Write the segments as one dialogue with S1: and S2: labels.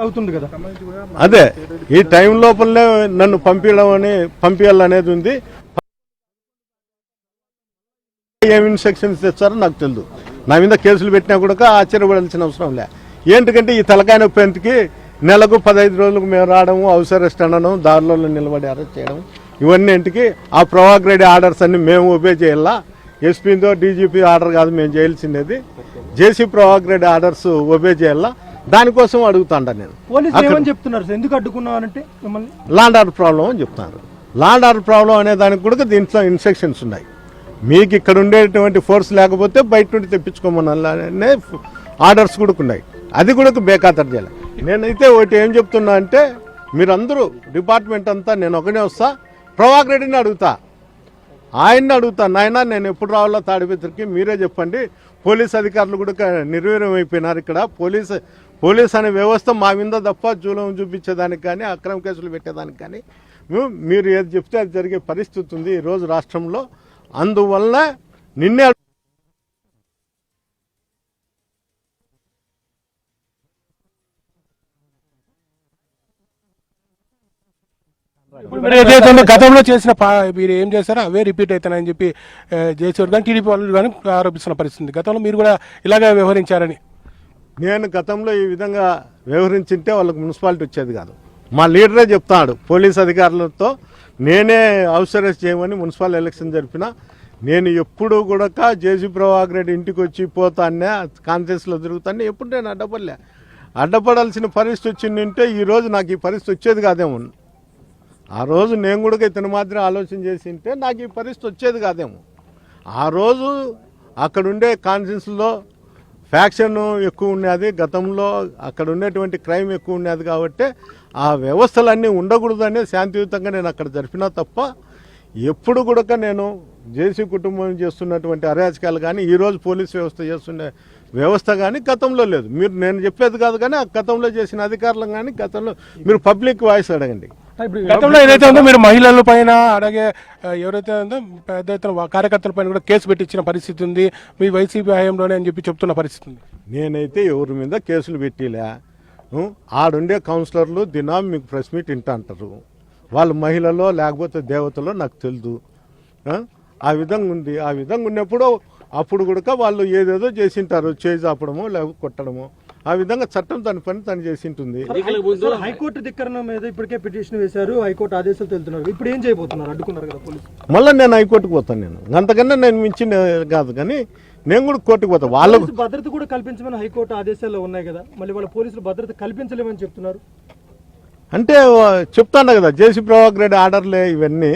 S1: అవుతుంది కదా.
S2: అదే ఈ టైం లోపలనే నన్ను పంపించాలనేది ఉంది. ఏం ఇన్స్ట్రక్షన్స్ తెచ్చారో నాకు తెలియదు. నా మీద కేసులు పెట్టినా కూడా ఆశ్చర్యపడాల్సిన అవసరం లే. ఏంటంటే ఈ తలకాయ నొప్పి ఎంతకి నెలకు 15 రోజులకు మేము రావడము, హౌస్ అరెస్ట్ అనడం, దారిలో నిలబడి అరెస్ట్ చేయడం, ఇవన్నీ ఇంటికి ఆ ప్రొవాగ్రేడ్ ఆర్డర్స్ అన్ని మేము ఒబే చేయాలా. ఎస్పీతో డీజీపీ ఆర్డర్ కాదు మేము చేయాల్సిండేది, జేసీ ప్రొవాగ్రేడ్ ఆర్డర్స్ ఒబే చేయాలా. దానికోసం అడుగుతాండ నేను.
S1: పోలీసులు ఏమని చెప్తున్నారు, ఎందుకు అడ్డుకున్నానంటే మిమ్మల్ని?
S2: లాండ్ ఆర్డర్ ప్రాబ్లం అని చెప్తున్నారు. లాండ్ ఆర్డర్ ప్రాబ్లం అనే దానికి కూడా దీంట్లో ఇన్స్ట్రక్షన్స్ ఉన్నాయి. మీకు ఇక్కడ ఉండేటువంటి ఫోర్స్ లేకపోతే బయట నుండి తెప్పించుకోమనే ఆర్డర్స్ కూడా ఉన్నాయి. అది కూడా బేఖాతరు చేయాలి. నేనైతే ఒకటి ఏం చెప్తున్నా అంటే, మీరందరూ డిపార్ట్మెంట్ అంతా నేను ఒకనే వస్తా, ప్రభాకర్ రెడ్డిని అడుగుతా, ఆయన్ని అడుగుతా. నాయన నేను ఎప్పుడు రావాలో తాడిపత్రికి మీరే చెప్పండి. పోలీస్ అధికారులు కూడా నిర్వీర్యం అయిపోయినారు. ఇక్కడ పోలీస్ అనే వ్యవస్థ మా మీద తప్ప జూలం చూపించేదానికి కానీ, అక్రమ కేసులు పెట్టేదానికి కానీ మీరు ఏది చెప్తే అది జరిగే పరిస్థితి ఉంది ఈరోజు రాష్ట్రంలో. అందువల్ల నిన్నే
S3: గతంలో చేసిన మీరు ఏం చేస్తారో అవే రిపీట్ అవుతానని చెప్పి జేసీఆర్ కానీ టీడీపీ వాళ్ళు కానీ ఆరోపిస్తున్న పరిస్థితి. గతంలో మీరు కూడా ఇలాగే వ్యవహరించారని.
S2: నేను గతంలో ఈ విధంగా వ్యవహరించింటే వాళ్ళకి మున్సిపాలిటీ వచ్చేది కాదు. మా లీడరే చెప్తాడు, పోలీస్ అధికారులతో నేనే హౌస్ అరెస్ట్ చేయమని మున్సిపల్ ఎలక్షన్ జరిపిన. నేను ఎప్పుడు కూడా జేసీ ప్రభాకర్ రెడ్డి ఇంటికి వచ్చి పోతానే, కాన్ఫరెన్స్లో తిరుగుతానే. ఎప్పుడు నేను అడ్డపడాల్సిన పరిస్థితి వచ్చిందంటే ఈరోజు నాకు ఈ పరిస్థితి వచ్చేది కాదేమో. ఆ రోజు నేను కూడా ఇతని మాత్రం ఆలోచన చేసి ఉంటే నాకు ఈ పరిస్థితి వచ్చేది కాదేమో. ఆ రోజు అక్కడ ఉండే కాన్ఫరెన్స్లో ఫ్యాక్షన్ ఎక్కువ ఉన్నది, గతంలో అక్కడ ఉండేటువంటి క్రైమ్ ఎక్కువ ఉన్నది. కాబట్టి ఆ వ్యవస్థలన్నీ ఉండకూడదనే శాంతియుతంగా నేను అక్కడ జరిపినా తప్ప ఎప్పుడు కూడా నేను జేసీ కుటుంబం చేస్తున్నటువంటి అరాచకాలు కానీ, ఈరోజు పోలీస్ వ్యవస్థ చేస్తున్న వ్యవస్థ కానీ గతంలో లేదు. మీరు నేను చెప్పేది కాదు కానీ ఆ గతంలో చేసిన అధికారులు కానీ, గతంలో మీరు పబ్లిక్ వాయిస్ అడగండి.
S3: గతంలో ఏదైతే ఉందో మీరు మహిళల పైన అలాగే ఎవరైతే ఉందో పెద్ద ఎత్తున కార్యకర్తల పైన కూడా కేసు పెట్టించిన పరిస్థితి ఉంది మీ వైసీపీ హయాంలోనే అని చెప్పి చెప్తున్న పరిస్థితి ఉంది.
S2: నేనైతే ఎవరి మీద కేసులు పెట్టిలే. ఆడుండే కౌన్సిలర్లు దినం మీకు ప్రెస్ మీట్ వింటా అంటారు. వాళ్ళు మహిళలో లేకపోతే దేవతలో నాకు తెలియదు. ఆ విధంగా ఉంది. ఆ విధంగా ఉన్నప్పుడు అప్పుడు కూడా వాళ్ళు ఏదేదో చేసింటారు, చేయి చాపడమో లేకపోతే కొట్టడమో. ఆ విధంగా చట్టం తన పని తను చేసి ఉంటుంది.
S1: హైకోర్టు ధిక్కరణ మీద ఇప్పటికే పిటిషన్ వేశారు, హైకోర్టు ఆదేశాలు తెలుతున్నారు. ఇప్పుడు ఏం చేయబోతున్నారు? అడ్డుకున్నారు కదా పోలీసు.
S2: మళ్ళీ నేను హైకోర్టుకు పోతాను. నేను అంతకన్నా నేను మించిన కాదు కానీ నేను కూడా కోర్టుకు పోతాను. వాళ్ళకు
S1: భద్రత కూడా కల్పించమని హైకోర్టు ఆదేశాల్లో ఉన్నాయి కదా, మళ్ళీ వాళ్ళ పోలీసులు భద్రత కల్పించలేమని చెప్తున్నారు.
S2: అంటే చెప్తాను కదా, జేసీ ప్రభాకర్ రెడ్డి ఆర్డర్లే ఇవన్నీ.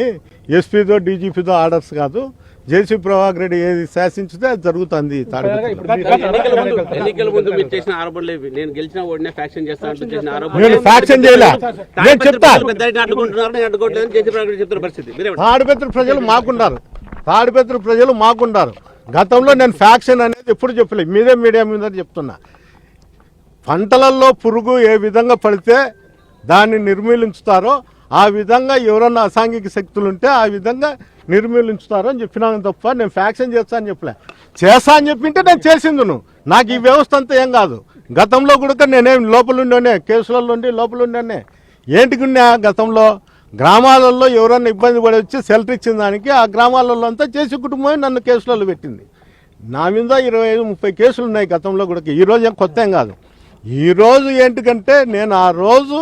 S2: ఎస్పీతో డీజీపీతో ఆర్డర్స్ కాదు. జేసీ ప్రభాకర్ రెడ్డి ఏది శాసించితే అది జరుగుతుంది.
S4: ఎన్నికల ముందు మీరు చేసిన ఆరోపణలు నేను గెలిచిన ఓడినే ఫ్యాక్షన్ చేస్తాను.
S2: తాడిపత్రి ప్రజలు మాకున్నారు. తాడిపత్రి ప్రజలు మాకున్నారు. గతంలో నేను ఫ్యాక్షన్ అనేది ఎప్పుడు చెప్పలేదు. మీడియా మీద చెప్తున్నా. పంటలలో పురుగు ఏ విధంగా పడితే దాన్ని నిర్మూలించుతారో ఆ విధంగా ఎవరన్నా అసాంఘిక శక్తులు ఉంటే ఆ విధంగా నిర్మూలించుతారో అని చెప్పినాను తప్ప నేను ఫ్యాక్షన్ చేస్తా అని చెప్పలే. చేస్తా అని చెప్పింటే నేను చేసిందును. నాకు ఈ వ్యవస్థ అంతా ఏం కాదు. గతంలో కూడా నేనేం లోపలుండే కేసులలో లోపలుండే ఏంటికి ఉన్నా. గతంలో గ్రామాలలో ఎవరన్నా ఇబ్బంది పడి వచ్చి షెల్టర్ ఇచ్చిన దానికి ఆ గ్రామాలలో అంతా చేసి కుటుంబమే నన్ను కేసులలో పెట్టింది. నా మీద 25-30 కేసులు ఉన్నాయి గతంలో కూడా. ఈరోజు ఏం కొత్త ఏం కాదు. ఈరోజు ఏంటికంటే నేను ఆ రోజు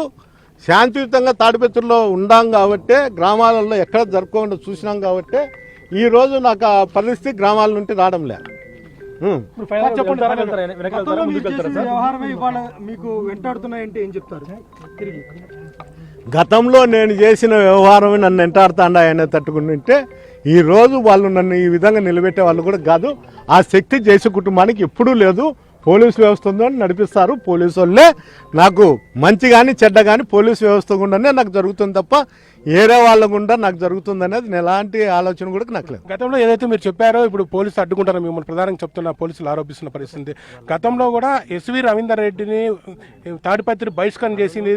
S2: శాంతియుతంగా తాడిపత్రిలో ఉండాం కాబట్టి, గ్రామాలలో ఎక్కడ జరుపుకోకుండా చూసినాం కాబట్టి ఈరోజు నాకు ఆ పరిస్థితి గ్రామాల నుండి రావడం లేదు. గతంలో నేను చేసిన వ్యవహారమే నన్ను వెంటాడుతాండా అనే తట్టుకుంటుంటే ఈరోజు వాళ్ళు నన్ను ఈ విధంగా నిలబెట్టే వాళ్ళు కూడా కాదు. ఆ శక్తి జేసీ కుటుంబానికి ఎప్పుడూ లేదు. పోలీసు వ్యవస్థ ఉందని నడిపిస్తారు. పోలీసు వాళ్ళే నాకు మంచి కానీ చెడ్డ కానీ పోలీసు వ్యవస్థ గుండానే నాకు జరుగుతుంది తప్ప ఏరే వాళ్ళ గుండా నాకు జరుగుతుంది అనేది ఎలాంటి ఆలోచన కూడా నాకు లేదు.
S3: గతంలో ఏదైతే మీరు చెప్పారో ఇప్పుడు పోలీసులు అడ్డుకుంటారో మిమ్మల్ని ప్రధానంగా చెప్తున్న పోలీసులు ఆరోపిస్తున్న పరిస్థితి. గతంలో కూడా ఎస్వి రవీందర్ రెడ్డిని తాడిపత్రి బహిష్కరణ చేసింది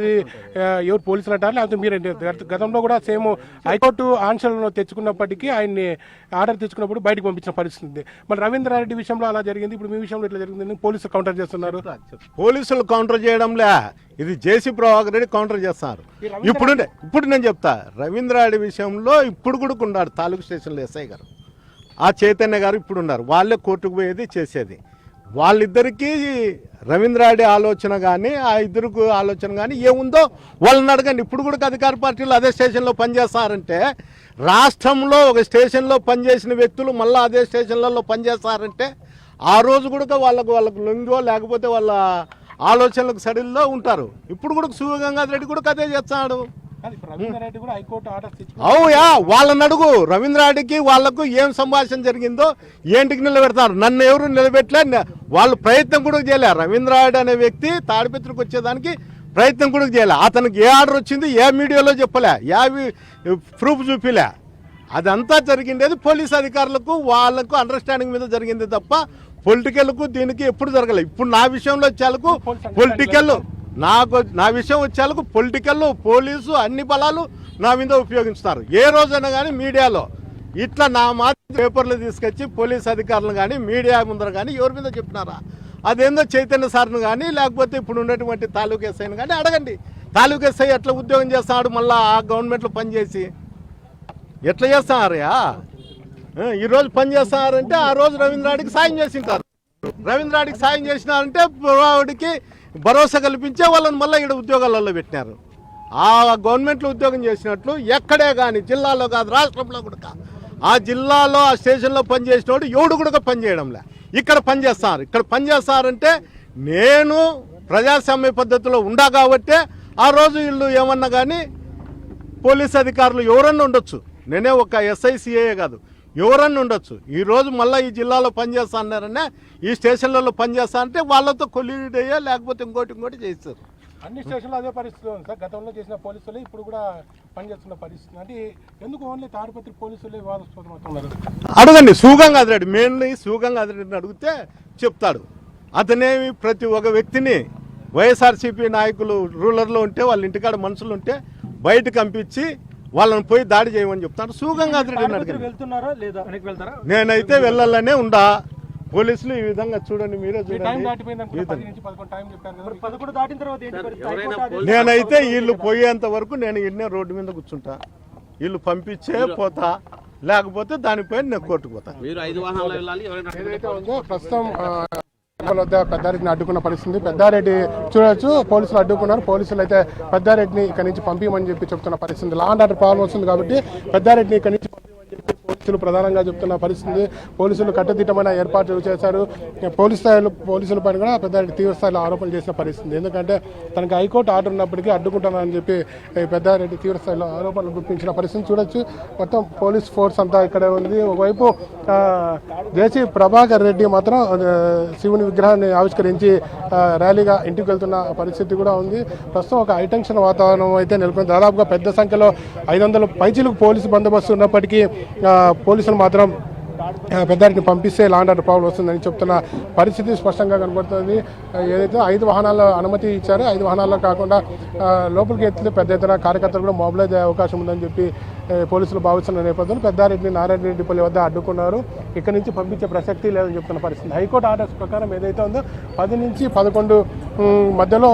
S3: ఎవరు పోలీసులు అంటారు లేకపోతే మీరు? గతంలో కూడా సేమ్ హైకోర్టు ఆంక్షలను తెచ్చుకున్నప్పటికీ ఆయన్ని ఆర్డర్ తెచ్చుకున్నప్పుడు బయటకు పంపించిన పరిస్థితి. మరి రవీందర్ రెడ్డి విషయంలో అలా జరిగింది, ఇప్పుడు మీ విషయంలో ఇట్లా జరిగింది. పోలీసులు కౌంటర్ చేస్తున్నారు.
S2: పోలీసులు కౌంటర్ చేయడంలే. ఇది జేసీ ప్రభాకర్ రెడ్డి కౌంటర్ చేస్తున్నారు. ఇప్పుడు నేను చెప్తా, రవీంద్రారెడ్డి విషయంలో ఇప్పుడు కూడా ఉన్నాడు తాలూకు స్టేషన్లో ఎస్ఐ గారు, ఆ చైతన్య గారు ఇప్పుడు ఉన్నారు. వాళ్ళే కోర్టుకు పోయేది చేసేది. వాళ్ళిద్దరికీ రవీంద్రారెడ్డి ఆలోచన కానీ ఆ ఇద్దరికి ఆలోచన కానీ ఏముందో వాళ్ళని అడగండి. ఇప్పుడు కూడా అధికార పార్టీలు అదే స్టేషన్లో పనిచేస్తారంటే, రాష్ట్రంలో ఒక స్టేషన్లో పనిచేసిన వ్యక్తులు మళ్ళీ అదే స్టేషన్లలో పనిచేస్తారంటే ఆ రోజు కూడా వాళ్ళకు లొంగో లేకపోతే వాళ్ళ ఆలోచనలకు సడిల్లో ఉంటారు. ఇప్పుడు కూడా శివగంగాధర్ రెడ్డి కూడా అదే చేస్తాడు. అవుయా, వాళ్ళని అడుగు. రవీంద్రారెడ్డికి వాళ్లకు ఏం సంభాషణ జరిగిందో ఏంటికి నిలబెడతారు. నన్ను ఎవరు నిలబెట్టలే, వాళ్ళు ప్రయత్నం కూడా చేయలే. రవీంద్రారెడ్డి అనే వ్యక్తి తాడిపత్రికి వచ్చేదానికి ప్రయత్నం కూడా చేయలే. అతనికి ఏ ఆర్డర్ వచ్చింది ఏ మీడియాలో చెప్పలే, ఏ ప్రూఫ్ చూపిలే. అదంతా జరిగిండేది పోలీస్ అధికారులకు వాళ్ళకు అండర్స్టాండింగ్ మీద జరిగింది తప్ప పొలిటికల్కు దీనికి ఎప్పుడు జరగలేదు. ఇప్పుడు నా విషయంలో వచ్చేందుకు పొలిటికల్ నా విషయం వచ్చేందుకు పొలిటికల్ పోలీసు అన్ని బలాలు నా మీద ఉపయోగిస్తున్నారు. ఏ రోజైనా కానీ మీడియాలో ఇట్లా నా మాత్రం పేపర్లు తీసుకొచ్చి పోలీస్ అధికారులు కానీ మీడియా ముందర కానీ ఎవరి మీద చెప్పినారా? అదేందో చైతన్య సార్ను కానీ లేకపోతే ఇప్పుడు ఉన్నటువంటి తాలూకు ఎస్ఐని కానీ అడగండి. తాలూకు ఎస్ఐ ఎట్లా ఉద్యోగం చేస్తున్నాడు, మళ్ళీ ఆ గవర్నమెంట్లో పనిచేసి ఎట్లా చేస్తున్నారయ్యా? ఈరోజు పని చేస్తున్నారంటే ఆ రోజు రవీంద్రారెడ్డికి సాయం చేసింటారు. రవీంద్రారెడ్డికి సాయం చేసినారంటే వాడికి భరోసా కల్పించే వాళ్ళని మళ్ళీ ఇక్కడ ఉద్యోగాలలో పెట్టినారు. ఆ గవర్నమెంట్లో ఉద్యోగం చేసినట్లు ఎక్కడే కానీ జిల్లాలో కాదు రాష్ట్రంలో కూడా ఆ జిల్లాలో ఆ స్టేషన్లో పనిచేసినోడు ఎవడు కూడా పనిచేయడంలే. ఇక్కడ పనిచేస్తారు. ఇక్కడ పనిచేస్తారంటే నేను ప్రజాస్వామ్య పద్ధతిలో ఉండా కాబట్టే ఆ రోజు వీళ్ళు ఏమన్నా కానీ పోలీస్ అధికారులు ఎవరన్నా ఉండొచ్చు. నేనే ఒక ఎస్ఐసిఏ కాదు, ఎవరన్నా ఉండొచ్చు. ఈరోజు మళ్ళీ ఈ జిల్లాలో పనిచేస్తా అన్నారనే ఈ స్టేషన్లలో పనిచేస్తా అంటే వాళ్ళతో కొలీడ్ అయ్యా లేకపోతే ఇంకోటి చేస్తారు.
S3: అన్ని స్టేషన్లో అదే పరిస్థితి ఉంది సార్. గతంలో చేసిన పోలీసులు ఇప్పుడు కూడా పనిచేస్తున్న పరిస్థితి. అంటే ఎందుకు ఓన్లీ తాడిపత్రి పోలీసులే వివాదాస్పదమవుతున్నారు?
S2: అడగండి శివగంగాధర్ రెడ్డి, మెయిన్లీ శివగంగాధర్ రెడ్డిని అడిగితే చెప్తాడు. అతనేమి ప్రతి ఒక్క వ్యక్తిని వైఎస్ఆర్సీపీ నాయకులు రూలర్లో ఉంటే వాళ్ళ ఇంటికాడ మనుషులు ఉంటే బయటకు పంపించి వాళ్ళని పోయి దాడి చేయమని చెప్తాడు. శివగంగాధర్ రెడ్డిని అడగండి. నేనైతే వెళ్ళాలనే ఉండా. పోలీసులు ఈ విధంగా చూడండి, మీరే చూడండి. నేనైతే వీళ్ళు పోయేంత వరకు నేను ఇన్నే రోడ్డు మీద కూర్చుంటా. వీళ్ళు పంపించే పోతా, లేకపోతే దానిపై నేను కోర్టుకు పోతా.
S3: ఏదైతే ఉందో ప్రస్తుతం వద్ద పెద్దారెడ్డిని అడ్డుకున్న పరిస్థితి. పెద్దారెడ్డి చూడొచ్చు, పోలీసులు అడ్డుకున్నారు. పోలీసులు అయితే పెద్దారెడ్డిని ఇక్కడి నుంచి పంపించమని చెప్పి చెప్తున్న పరిస్థితి. లా అండ్ ఆర్డర్ ప్రాబ్లం వస్తుంది కాబట్టి పెద్దారెడ్డిని ఇక్కడి నుంచి పోలీసులు ప్రధానంగా చెప్తున్న పరిస్థితి. పోలీసులు కట్టుదిట్టమైన ఏర్పాట్లు చేశారు. పోలీసుల పైన కూడా పెద్దారెడ్డి తీవ్ర స్థాయిలో ఆరోపణలు చేసిన పరిస్థితి. ఎందుకంటే తనకు హైకోర్టు ఆర్డర్ ఉన్నప్పటికీ అడ్డుకుంటానని చెప్పి పెద్దారెడ్డి తీవ్ర స్థాయిలో ఆరోపణలు గుర్తించిన పరిస్థితి చూడొచ్చు. మొత్తం పోలీస్ ఫోర్స్ అంతా ఇక్కడే ఉంది. ఒకవైపు జేసీ ప్రభాకర్ రెడ్డి మాత్రం శివుని విగ్రహాన్ని ఆవిష్కరించి ర్యాలీగా ఇంటికి వెళ్తున్న పరిస్థితి కూడా ఉంది. ప్రస్తుతం ఒక హైటెన్షన్ వాతావరణం అయితే నెలకొంది. దాదాపుగా పెద్ద సంఖ్యలో 500 పైచీలకు పోలీసు బందోబస్తు ఉన్నప్పటికీ పోలీసులు మాత్రం పెద్దారెడ్డిని పంపిస్తే లా అండ్ ఆర్డర్ ప్రాబ్లం వస్తుందని చెప్తున్న పరిస్థితి స్పష్టంగా కనబడుతుంది. ఏదైతే 5 వాహనాల అనుమతి ఇచ్చారో 5 వాహనాల్లో కాకుండా లోపలికి ఎత్తితే పెద్ద ఎత్తున కార్యకర్తలు కూడా మొబిలైజ్ అయ్యే అవకాశం ఉందని చెప్పి పోలీసులు భావిస్తున్న నేపథ్యంలో పెద్దారెడ్డిని నారాయణరెడ్డిపల్లి వద్ద అడ్డుకున్నారు. ఇక్కడి నుంచి పంపించే ప్రసక్తి లేదని చెప్తున్న పరిస్థితి. హైకోర్టు ఆర్డర్స్ ప్రకారం ఏదైతే ఉందో 10 నుంచి 11 మధ్యలో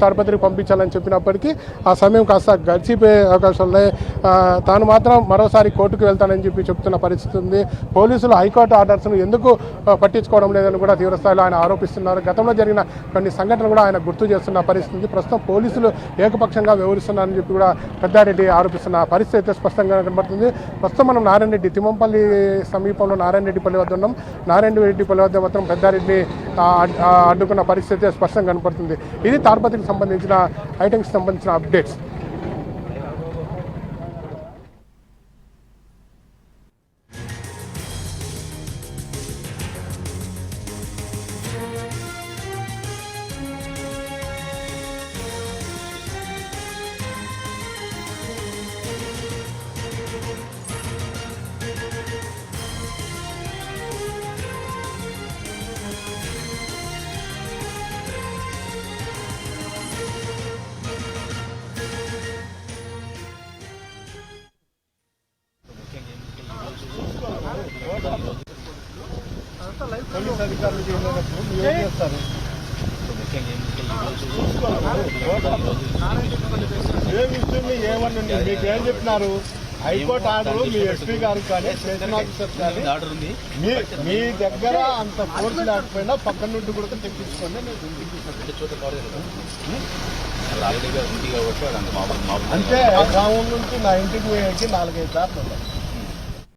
S3: తాడిపత్రికి పంపించాలని చెప్పినప్పటికీ ఆ సమయం కాస్త గడిచిపోయే అవకాశం ఉన్నాయి. తాను మాత్రం మరోసారి కోర్టుకు వెళ్తానని చెప్పి చెప్తున్న పరిస్థితి ఉంది. పోలీసులు హైకోర్టు ఆర్డర్స్ను ఎందుకు పట్టించుకోవడం లేదని కూడా తీవ్రస్థాయిలో ఆయన ఆరోపిస్తున్నారు. గతంలో జరిగిన కొన్ని సంఘటనలు కూడా ఆయన గుర్తు చేస్తున్న పరిస్థితి. ప్రస్తుతం పోలీసులు ఏకపక్షంగా వ్యవహరిస్తున్నారని చెప్పి కూడా పెద్దారెడ్డి ఆరోపిస్తున్న పరిస్థితి అయితే స్పష్టంగా కనబడుతుంది. ప్రస్తుతం మనం నారాయణరెడ్డి తిమ్మంపల్లి సమీపంలో నారాయణరెడ్డిపల్లి వద్ద ఉన్నాం. నారాయణరెడ్డిపల్లి వద్ద మాత్రం పెద్దారెడ్డిని అడ్డుకున్న పరిస్థితి స్పష్టంగా కనబడుతుంది. ఇది తాడిపత్రికి సంబంధించిన ఐటమ్కి సంబంధించిన అప్డేట్స్.
S2: పోలీస్ అధికారులు చేయలేనప్పుడు ఏం చేస్తారు? ఏమి ఇస్తుంది ఏమన్నా మీకేం చెప్పినారు? హైకోర్టు ఆర్డర్ మీ ఎస్పీ గారు కానీ స్టేషన్ ఆఫీసర్ కానీ మీ దగ్గర అంత ఫోర్స్ లేకపోయినా పక్కన నుండి కూడా తెప్పించుకోండి. అంటే ఆ గ్రామం నుంచి నా ఇంటికి పోయేకి 4-5 సార్లు ఉన్నాయి.